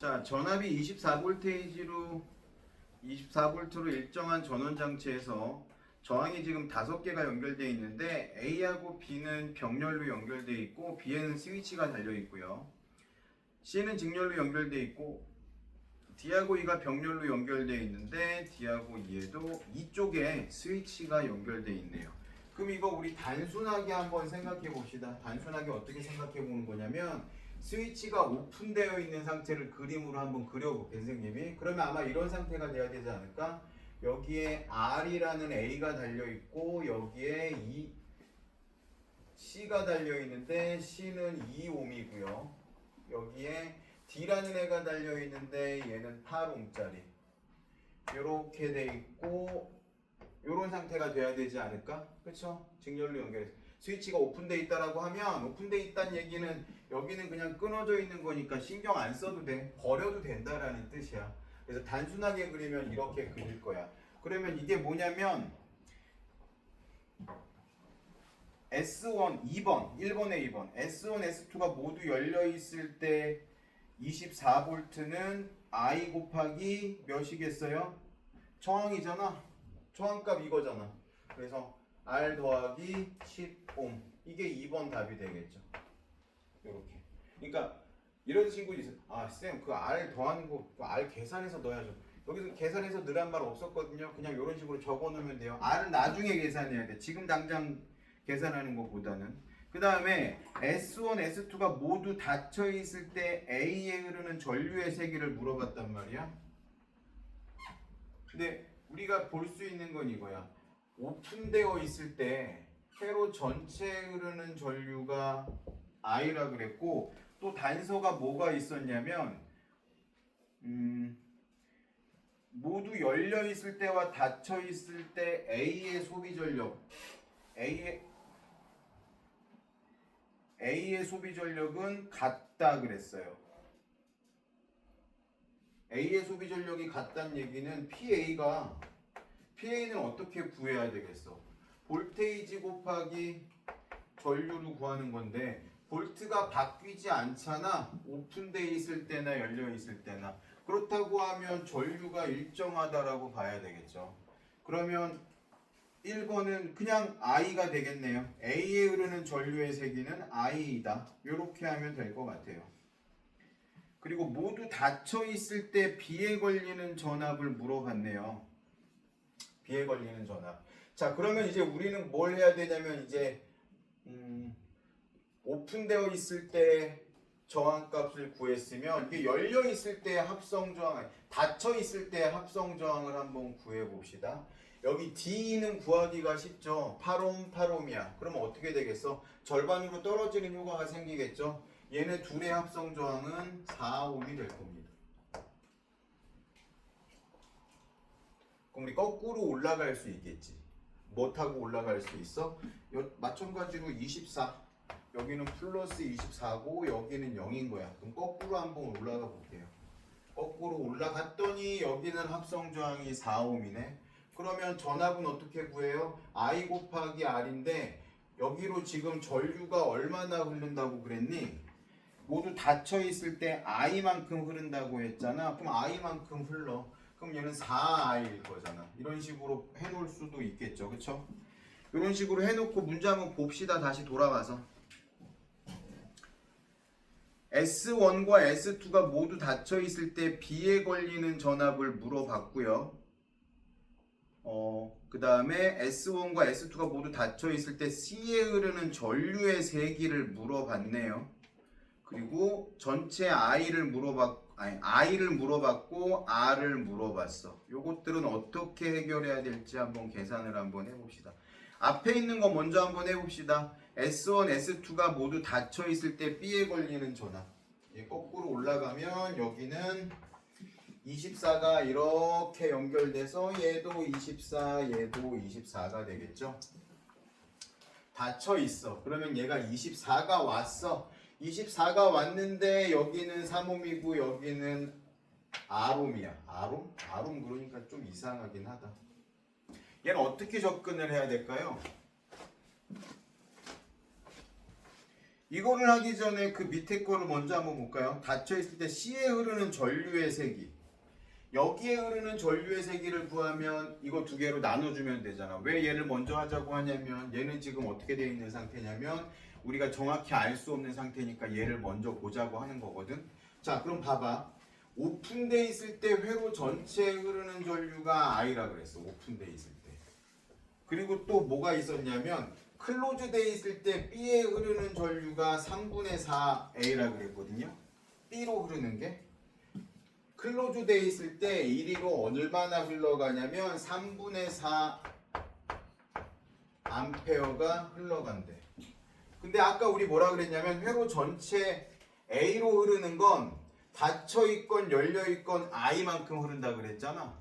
자, 전압이 24V로 일정한 전원 장치에서 저항이 지금 5개가 연결되어 있는데 A하고 B는 병렬로 연결되어 있고 B에는 스위치가 달려 있고요. C는 직렬로 연결되어 있고 D하고 E가 병렬로 연결되어 있는데 D하고 E에도 이쪽에 스위치가 연결되어 있네요. 그럼 이거 우리 단순하게 한번 생각해 봅시다. 단순하게 어떻게 생각해 보는 거냐면 스위치가 오픈되어 있는 상태를 그림으로 한번 그려볼게요, 선생님이. 그러면 아마 이런 상태가 돼야 되지 않을까? 여기에 R이라는 A가 달려있고 여기에 C가 달려있는데 C는 2ohm이고요. 여기에 D라는 애가 달려있는데 얘는 8ohm짜리. 이렇게 돼 있고 이런 상태가 돼야 되지 않을까? 그렇죠? 직렬로 연결해서 스위치가 오픈돼 있다라고 하면 오픈돼 있다는 얘기는 여기는 그냥 끊어져 있는 거니까 신경 안 써도 돼. 버려도 된다라는 뜻이야. 그래서 단순하게 그리면 이렇게 그릴 거야. 그러면 이게 뭐냐면 S1, 2번, 1번에 2번 S1, S2가 모두 열려 있을 때 24V는 I 곱하기 몇이겠어요? 저항이잖아. 저항값 이거잖아. 그래서 R 더하기 10ohm. 이게 2번 답이 되겠죠. 이렇게. 그러니까 이런 친구들이 있어요. 아, 쌤, 그 R 더하는 거, 그 R 계산해서 넣어야죠. 여기서 계산해서 넣으란 말 없었거든요. 그냥 이런 식으로 적어 놓으면 돼요. R은 나중에 계산해야 돼. 지금 당장 계산하는 것보다는. 그 다음에 S1, S2가 모두 닫혀 있을 때 A에 흐르는 전류의 세기를 물어봤단 말이야. 근데 우리가 볼 수 있는 건 이거야. 오픈되어 있을 때 회로 전체에 흐르는 전류가 I라 그랬고 또 단서가 뭐가 있었냐면 모두 열려 있을 때와 닫혀 있을 때 A의 소비 전력 A의 소비 전력은 같다 그랬어요. A의 소비 전력이 같다는 얘기는 PA는 어떻게 구해야 되겠어? 볼테이지 곱하기 전류를 구하는 건데 볼트가 바뀌지 않잖아. 오픈되어 있을 때나 열려 있을 때나. 그렇다고 하면 전류가 일정하다라고 봐야 되겠죠. 그러면 1번은 그냥 I가 되겠네요. A에 흐르는 전류의 세기는 I이다. 이렇게 하면 될 것 같아요. 그리고 모두 닫혀 있을 때 B에 걸리는 전압을 물어봤네요. B에 걸리는 전압. 자, 그러면 이제 우리는 뭘 해야 되냐면 이제 오픈되어 있을 때 저항값을 구했으면 이게 열려 있을 때 합성 저항, 닫혀 있을 때 합성 저항을 한번 구해 봅시다. 여기 D는 구하기가 쉽죠. 8ohm, 8ohm이야. 그러면 어떻게 되겠어? 절반으로 떨어지는 효과가 생기겠죠. 얘네 둘의 합성 저항은 4ohm이 될 겁니다. 그럼 우리 거꾸로 올라갈 수 있겠지. 뭐 타고 올라갈 수 있어? 마찬가지로 24. 여기는 플러스 24고 여기는 0인 거야. 그럼 거꾸로 한번 올라가 볼게요. 거꾸로 올라갔더니 여기는 합성 저항이 4ohm이네. 그러면 전압은 어떻게 구해요? I 곱하기 R인데 여기로 지금 전류가 얼마나 흐른다고 그랬니? 모두 닫혀 있을 때 I만큼 흐른다고 했잖아. 그럼 I만큼 흘러. 그럼 얘는 4I일 거잖아. 이런 식으로 해놓을 수도 있겠죠. 그쵸? 이런 식으로 해놓고 문제 한번 봅시다. 다시 돌아가서. S1과 S2가 모두 닫혀 있을 때 B에 걸리는 전압을 물어봤고요. 그 다음에 S1과 S2가 모두 닫혀 있을 때 C에 흐르는 전류의 세기를 물어봤네요. 그리고 전체 I를 물어봤고 R을 물어봤어. 요것들은 어떻게 해결해야 될지 한번 계산을 한번 해봅시다. 앞에 있는 거 먼저 한번 해봅시다. S1, S2가 모두 닫혀 있을 때 B에 걸리는 전압. 거꾸로 올라가면 여기는 24가 이렇게 연결돼서 얘도 24, 얘도 24가 되겠죠. 닫혀 있어. 그러면 얘가 24가 왔어. 24가 왔는데 여기는 3ohm이고 여기는 Rohm이야. Rohm 그러니까 좀 이상하긴 하다. 얘는 어떻게 접근을 해야 될까요? 이거를 하기 전에 그 밑에 거를 먼저 한번 볼까요? 닫혀 있을 때 C에 흐르는 전류의 세기. 여기에 흐르는 전류의 세기를 구하면 이거 두 개로 나눠주면 되잖아. 왜 얘를 먼저 하자고 하냐면 얘는 지금 어떻게 되어 있는 상태냐면 우리가 정확히 알 수 없는 상태니까 얘를 먼저 보자고 하는 거거든. 자, 그럼 봐봐. 오픈돼 있을 때 회로 전체에 흐르는 전류가 I라 그랬어. 오픈돼 있을 때. 그리고 또 뭐가 있었냐면 클로즈 돼 있을 때 B에 흐르는 전류가 3분의 4 A라 그랬거든요. B로 흐르는 게. 클로즈 돼 있을 때 이리로 얼마나 흘러가냐면 3분의 4 암페어가 흘러간대. 근데 아까 우리 뭐라 그랬냐면 회로 전체 A로 흐르는 건 닫혀 있건 열려 있건 I만큼 흐른다 그랬잖아.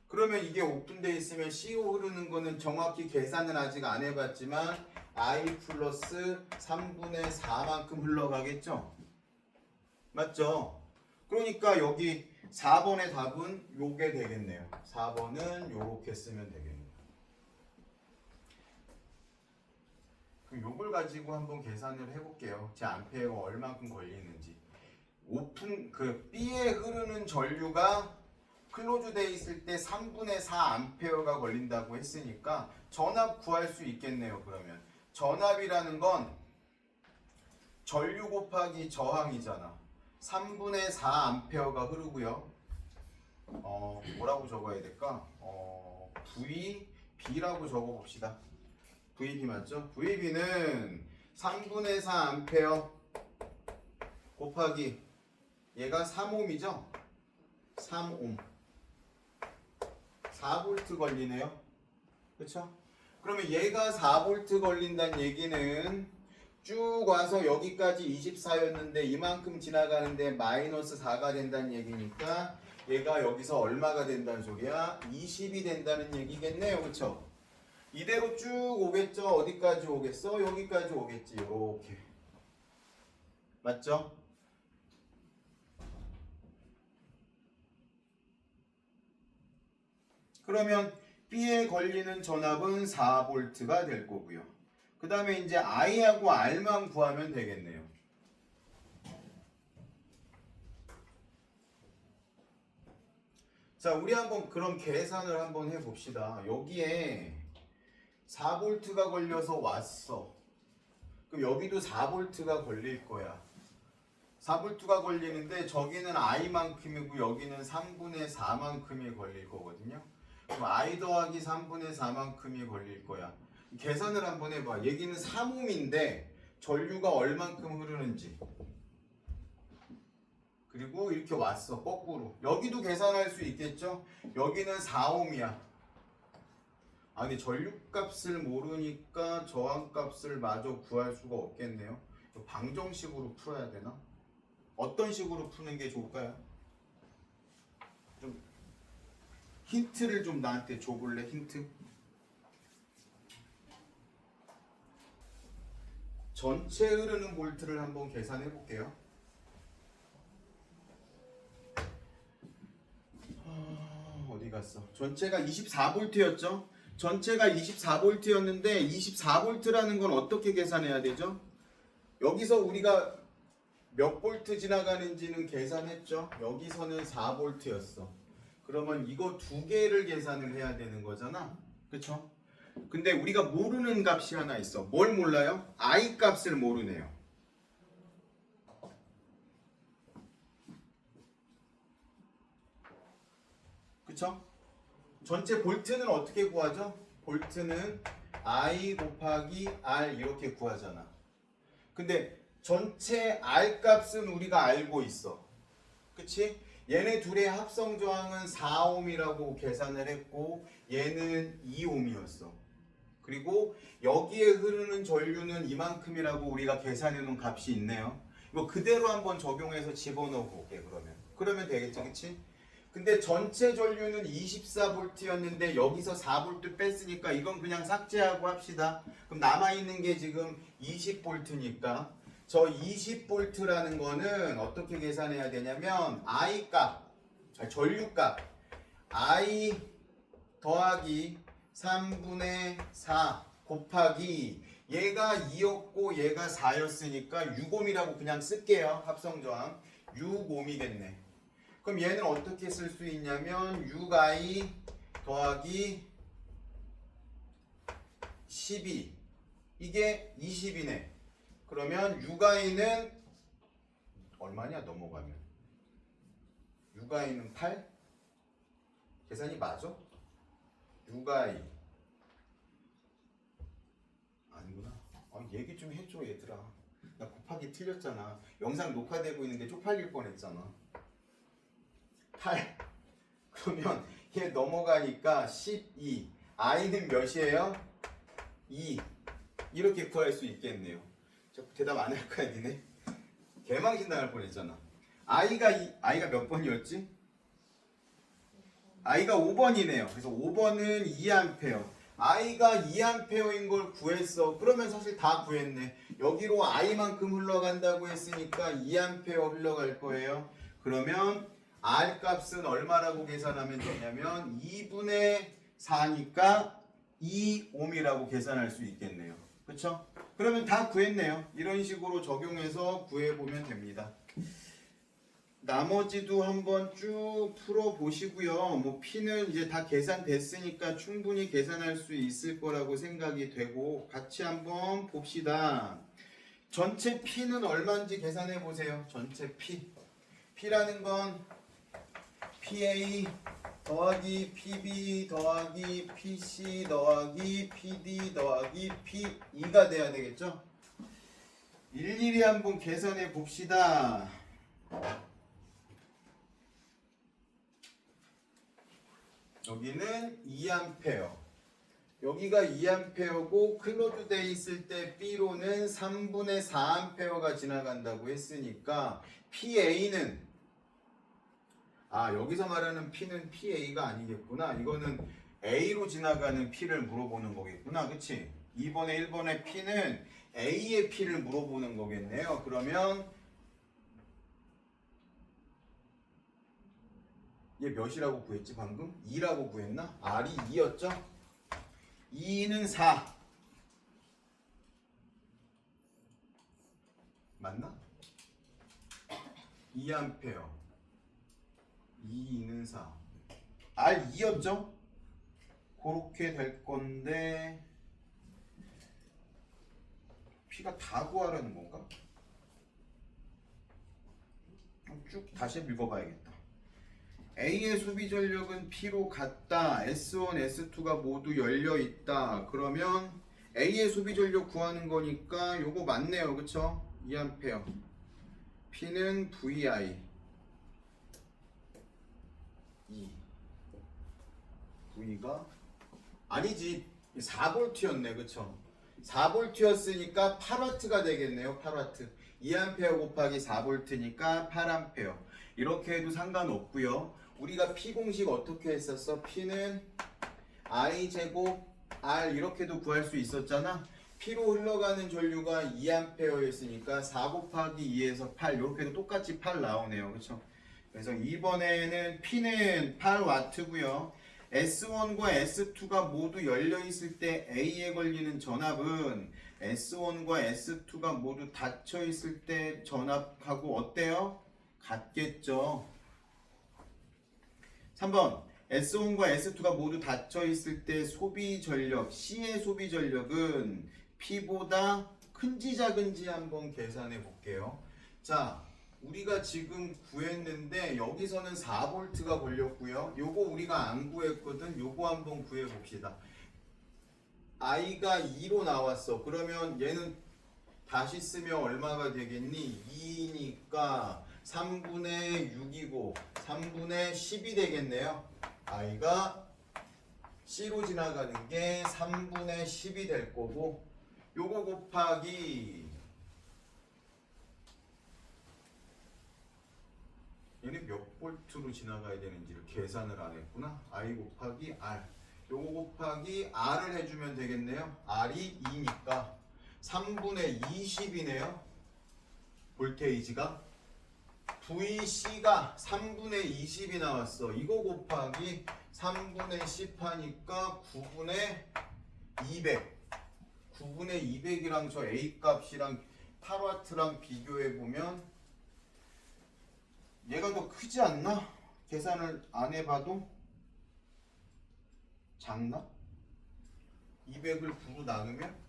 그러면 이게 오픈돼 있으면 C로 흐르는 거는 정확히 계산은 아직 안 해봤지만 I 플러스 3분의 4만큼 흘러가겠죠? 맞죠? 그러니까 여기 4번의 답은 요게 되겠네요. 4번은 요렇게 쓰면 되겠네요. 그럼 요걸 가지고 한번 계산을 해볼게요. 제 암페어가 얼만큼 걸리는지. 오픈 B에 흐르는 전류가 클로즈 돼 있을 때 3분의 4 암페어가 걸린다고 했으니까 전압 구할 수 있겠네요. 그러면 전압이라는 건 전류 곱하기 저항이잖아. 3분의 4 암페어가 흐르고요. 뭐라고 적어야 될까? VB라고 적어봅시다. VB 맞죠? VB는 3분의 4 암페어 곱하기 얘가 3옴이죠? 3옴 4V 걸리네요. 그쵸? 그러면 얘가 4V 걸린다는 얘기는 쭉 와서 여기까지 24였는데 이만큼 지나가는데 마이너스 4가 된다는 얘기니까 얘가 여기서 얼마가 된다는 소리야? 20이 된다는 얘기겠네요. 그쵸? 이대로 쭉 오겠죠? 어디까지 오겠어? 여기까지 오겠지. 이렇게. 맞죠? 그러면 B에 걸리는 전압은 4V가 될 거고요. 그 다음에 이제 I하고 R만 구하면 되겠네요. 자, 우리 한번 그런 계산을 한번 해봅시다. 여기에 4V가 걸려서 왔어. 그럼 여기도 4V가 걸릴 거야. 4V가 걸리는데 저기는 I만큼이고 여기는 3분의 4만큼이 걸릴 거거든요. 그럼 I 더하기 3분의 4만큼이 걸릴 거야. 계산을 한번 해봐. 여기는 3옴인데 전류가 얼만큼 흐르는지. 그리고 이렇게 왔어. 거꾸로. 여기도 계산할 수 있겠죠? 여기는 4옴이야. 아, 근데 전류값을 모르니까 저항값을 마저 구할 수가 없겠네요. 방정식으로 풀어야 되나? 어떤 식으로 푸는 게 좋을까요? 좀 힌트를 좀 나한테 줘볼래? 힌트? 전체 흐르는 볼트를 한번 계산해 볼게요. 어디 갔어? 전체가 24V였죠? 전체가 24V였는데 24V라는 건 어떻게 계산해야 되죠? 여기서 우리가 몇 볼트 지나가는지는 계산했죠? 여기서는 4V였어. 그러면 이거 두 개를 계산을 해야 되는 거잖아. 그쵸? 근데 우리가 모르는 값이 하나 있어. 뭘 몰라요? I 값을 모르네요. 그쵸? 전체 볼트는 어떻게 구하죠? 볼트는 I 곱하기 R 이렇게 구하잖아. 근데 전체 R 값은 우리가 알고 있어. 그치? 얘네 둘의 합성 저항은 4옴이라고 계산을 했고 얘는 2옴이었어. 그리고 여기에 흐르는 전류는 이만큼이라고 우리가 계산해 놓은 값이 있네요. 이거 그대로 한번 적용해서 집어넣어 볼게. 그러면 되겠죠. 그치? 근데 전체 전류는 24V였는데 여기서 4V 뺐으니까 이건 그냥 삭제하고 합시다. 그럼 남아있는 게 지금 20V니까 저 20V라는 거는 어떻게 계산해야 되냐면 I 값, 전류 값 I 더하기 3분의 4 곱하기 얘가 2였고 얘가 4였으니까 6옴이라고 그냥 쓸게요. 합성저항 6옴이겠네. 그럼 얘는 어떻게 쓸 수 있냐면 6i 더하기 12 이게 20이네. 그러면 6i는 얼마냐 넘어가면 6i는 8? 계산이 맞아? 6i 아니구나. 얘기 좀 해줘 얘들아. 나 곱하기 틀렸잖아. 영상 녹화되고 있는데 쪽팔릴 뻔했잖아. 8 그러면 얘 넘어가니까 12 i는 몇이에요? 2 이렇게 구할 수 있겠네요. 대답 안 할 거야 니네? 개망신 당할 뻔했잖아. i가 몇 번이었지? i가 5번이네요. 그래서 5번은 2A. i가 2A인 걸 구했어. 그러면 사실 다 구했네. 여기로 i만큼 흘러간다고 했으니까 2A 흘러갈 거예요. 그러면 r 값은 얼마라고 계산하면 되냐면 2분의 4니까 2옴이라고 계산할 수 있겠네요. 그쵸? 그러면 다 구했네요. 이런 식으로 적용해서 구해보면 됩니다. 나머지도 한번 쭉 풀어보시고요. 뭐 P는 이제 다 계산됐으니까 충분히 계산할 수 있을 거라고 생각이 되고 같이 한번 봅시다. 전체 P는 얼마인지 계산해 보세요. 전체 P. P라는 건 PA 더하기 PB 더하기 PC 더하기 PD 더하기 P2가 돼야 되겠죠? 일일이 한번 계산해 봅시다. 여기는 2A. 여기가 2A고 클로즈 돼 있을 때 B로는 3분의 4A가 지나간다고 했으니까 PA는 여기서 말하는 P는 PA가 아니겠구나. 이거는 A로 지나가는 P를 물어보는 거겠구나. 그치? 2번에 1번의 P는 A의 P를 물어보는 거겠네요. 그러면 얘 몇이라고 구했지 방금? 2라고 구했나? R이 2였죠? 2는 4 맞나? 2A 2는 4 R 2였죠? 그렇게 될 건데 P가 다 구하라는 건가? 쭉 다시 읽어봐야겠다. A의 소비 전력은 P로 같다. S1, S2가 모두 열려 있다. 그러면 A의 소비 전력 구하는 거니까 요거 맞네요. 그쵸? 2A. P는 VI 2. V가 아니지. 4V였네. 그쵸? 4V였으니까 8W가 되겠네요. 8W. 2A 곱하기 4V니까 8A. 이렇게 해도 상관없고요. 우리가 P 공식 어떻게 했었어? P는 I 제곱 R 이렇게도 구할 수 있었잖아. P로 흘러가는 전류가 2A였으니까 4 곱하기 2에서 8 이렇게도 똑같이 8 나오네요. 그렇죠? 그래서 이번에는 P는 8W고요. S1과 S2가 모두 열려 있을 때 A에 걸리는 전압은 S1과 S2가 모두 닫혀 있을 때 전압하고 어때요? 같겠죠. 3번 S1과 S2가 모두 닫혀 있을 때 소비 전력 C의 소비 전력은 P보다 큰지 작은지 한번 계산해 볼게요. 자, 우리가 지금 구했는데 여기서는 4V가 걸렸고요. 요거 우리가 안 구했거든. 요거 한번 구해 봅시다. I가 2로 나왔어. 그러면 얘는 다시 쓰면 얼마가 되겠니? 2니까 3분의 6이고 3분의 10이 되겠네요. I가 C로 지나가는 게 3분의 10이 될 거고 요거 곱하기 얘는 몇 볼트로 지나가야 되는지를 계산을 안 했구나. I 곱하기 R 요거 곱하기 R을 해주면 되겠네요. R이 2니까 3분의 20이네요. 볼테이지가 VC가 3분의 20이 나왔어. 이거 곱하기 3분의 10 하니까 9분의 200. 9분의 200이랑 저 A 값이랑 8W랑 비교해 보면 얘가 더 크지 않나? 계산을 안 해봐도 작나? 200을 9로 나누면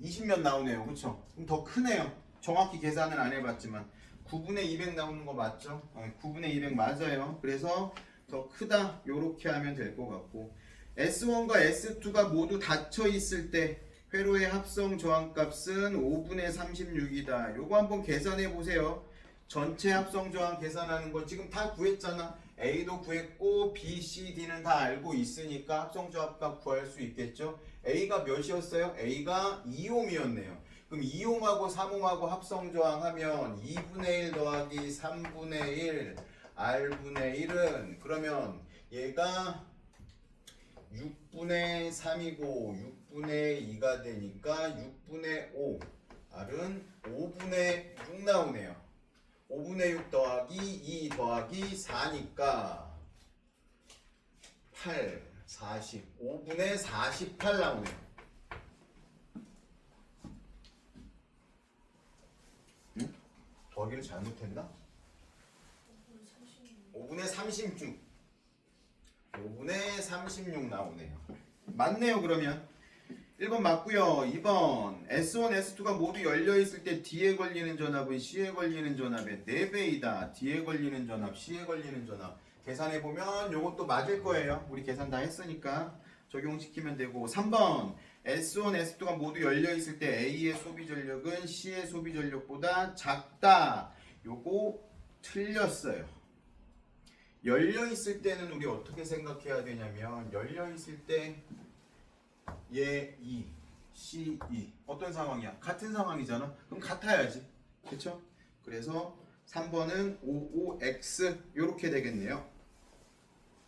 20몇 나오네요. 그쵸? 그럼 더 크네요. 정확히 계산을 안 해봤지만 9분의 200 나오는 거 맞죠? 9분의 200 맞아요. 그래서 더 크다 요렇게 하면 될 것 같고 S1과 S2가 모두 닫혀 있을 때 회로의 합성 저항값은 5분의 36이다. 요거 한번 계산해 보세요. 전체 합성 저항 계산하는 거 지금 다 구했잖아. A도 구했고 B, C, D는 다 알고 있으니까 합성 저항값 구할 수 있겠죠. A가 몇이었어요? A가 2옴이었네요. 그럼 2옴하고 3옴하고 합성 저항하면 2분의 1 더하기 3분의 1 R분의 1은 그러면 얘가 6분의 3이고 6분의 2가 되니까 6분의 5 R은 5분의 6 나오네요. 5분의 6 더하기 2 더하기 4니까 8, 40 5분의 48 나오네요. 응? 더하기를 잘못했나? 5분의 36 5분의 36 나오네요. 맞네요. 그러면 1번 맞고요. 2번 S1, S2가 모두 열려있을 때 D에 걸리는 전압은 C에 걸리는 전압의 4배이다. D에 걸리는 전압, C에 걸리는 전압 계산해보면 요것도 맞을 거예요. 우리 계산 다 했으니까 적용시키면 되고 3번 S1, S2가 모두 열려있을 때 A의 소비 전력은 C의 소비 전력보다 작다. 요거 틀렸어요. 열려있을 때는 우리 어떻게 생각해야 되냐면 열려있을 때 얘 2, C 2 어떤 상황이야? 같은 상황이잖아. 그럼 같아야지. 그쵸? 그래서 3번은 55X 요렇게 되겠네요.